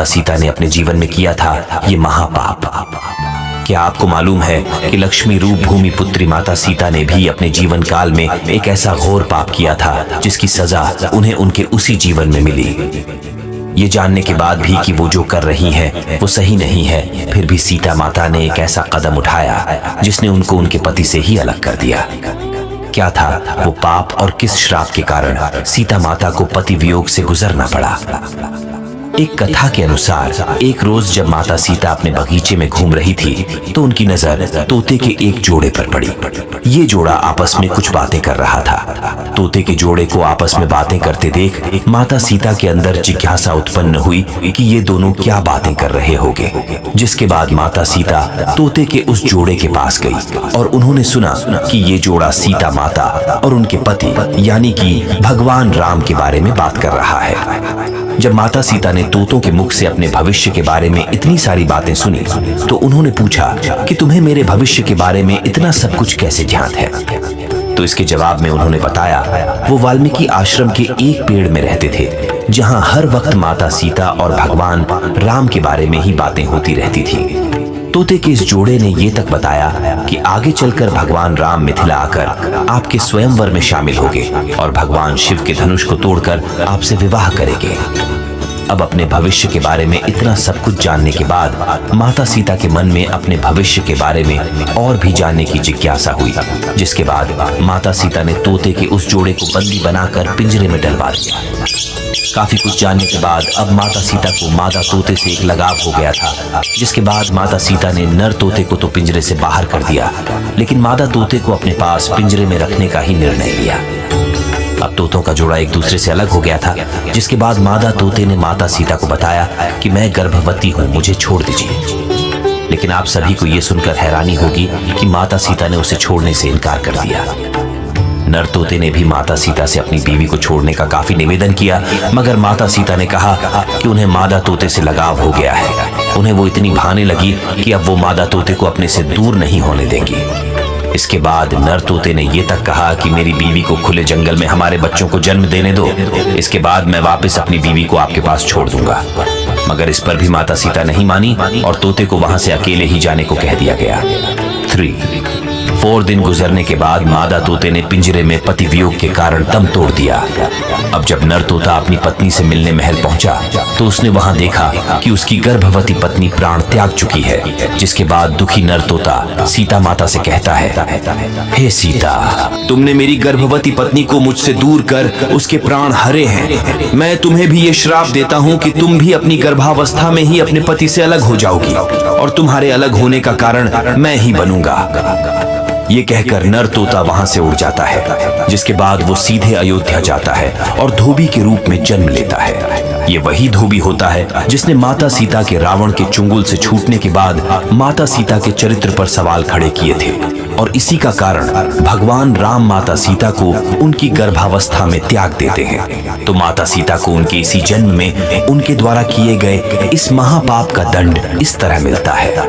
माता सीता ने अपने जीवन में किया था ये महापाप। क्या आपको मालूम है कि लक्ष्मी रूप भूमि पुत्री माता सीता ने भी अपने जीवन काल में एक ऐसा घोर पाप किया था जिसकी सजा उन्हें उनके उसी जीवन में मिली। ये जानने के बाद भी कि वो जो कर रही हैं वो सही नहीं है, फिर भी सीता माता ने एक ऐसा कदम उठाया जिसने उनको उनके पति से ही अलग कर दिया। क्या था वो पाप और किस श्राप के कारण सीता माता को पति वियोग से गुजरना पड़ा? एक कथा के अनुसार एक रोज जब माता सीता अपने बगीचे में घूम रही थी तो उनकी नजर तोते के एक जोड़े पर पड़ी। ये जोड़ा आपस में कुछ बातें कर रहा था। तोते के जोड़े को आपस में बातें करते देख माता सीता के अंदर जिज्ञासा उत्पन्न हुई कि ये दोनों क्या बातें कर रहे होंगे। जिसके बाद माता सीता तोते के उस जोड़े के पास गई और उन्होंने सुना कि ये जोड़ा सीता माता और उनके पति यानी कि भगवान राम के बारे में बात कर रहा है। जब माता सीता ने तोतों के मुख से अपने भविष्य के बारे में इतनी सारी बातें सुनी तो उन्होंने पूछा कि तुम्हें मेरे भविष्य के बारे में इतना सब कुछ कैसे ज्ञात है? तो इसके जवाब में उन्होंने बताया वो वाल्मीकि आश्रम के एक पेड़ में रहते थे जहां हर वक्त माता सीता और भगवान राम के बारे में ही बातें होती रहती थी। तोते के इस जोड़े ने ये तक बताया कि आगे चलकर भगवान राम मिथिला आकर आपके स्वयंवर में शामिल होंगे और भगवान शिव के धनुष को तोड़कर आपसे विवाह करेंगे। अब अपने भविष्य के बारे में इतना सब कुछ जानने के बाद माता सीता के मन में अपने भविष्य के बारे में और भी जानने की जिज्ञासा हुई। जिसके बाद माता सीता ने तोते के उस जोड़े को बंदी बनाकर पिंजरे में डलवा दिया। काफी कुछ जानने के बाद अब माता सीता को मादा तोते से एक लगाव हो गया था। जिसके बाद माता सीता ने नर तोते को तो पिंजरे से बाहर कर दिया, लेकिन मादा तोते को अपने पास पिंजरे में रखने का ही निर्णय लिया। अब तोतों का जोड़ा एक दूसरे से अलग हो गया था। जिसके बाद मादा तोते ने माता सीता को बताया कि मैं गर्भवती हूँ, मुझे छोड़ दीजिए। लेकिन आप सभी को यह सुनकर हैरानी होगी कि माता सीता ने उसे छोड़ने से इनकार कर दिया। नर तोते ने भी माता सीता से अपनी बीवी को छोड़ने का काफी निवेदन किया, मगर माता सीता ने कहा कि उन्हें मादा तोते से लगाव हो गया है। उन्हें वो इतनी भाने लगी कि अब वो मादा तोते को अपने से दूर नहीं होने देंगी। इसके बाद नर तोते ने ये तक कहा कि मेरी बीवी को खुले जंगल में हमारे बच्चों को जन्म देने दो, इसके बाद मैं वापस अपनी बीवी को आपके पास छोड़ दूंगा। मगर इस पर भी माता सीता नहीं मानी और तोते को वहां से अकेले ही जाने को कह दिया गया। 4 दिन गुजरने के बाद मादा तोते ने पिंजरे में पति वियोग के कारण दम तोड़ दिया। अब जब नर तोता अपनी पत्नी से मिलने महल पहुंचा तो उसने वहां देखा कि उसकी गर्भवती पत्नी प्राण त्याग चुकी है। जिसके बाद दुखी नर तोता सीता माता से कहता है, हे सीता, तुमने मेरी गर्भवती पत्नी को मुझसे दूर कर उसके प्राण हरे हैं। मैं तुम्हें भी ये श्राप देता हूँ कि तुम भी अपनी गर्भावस्था में ही अपने पति से अलग हो जाओगी और तुम्हारे अलग होने का कारण मैं ही बनूंगा। ये कहकर नर तोता वहां से उड़ जाता है। जिसके बाद वो सीधे अयोध्या जाता है और धोबी के रूप में जन्म लेता है। ये वही धोबी होता है जिसने माता सीता के रावण के चुंगल से छूटने के बाद माता सीता के चरित्र पर सवाल खड़े किए थे और इसी का कारण भगवान राम माता सीता को उनकी गर्भावस्था में त्याग देते हैं। तो माता सीता को उनके इसी जन्म में उनके द्वारा किए गए इस महापाप का दंड इस तरह मिलता है।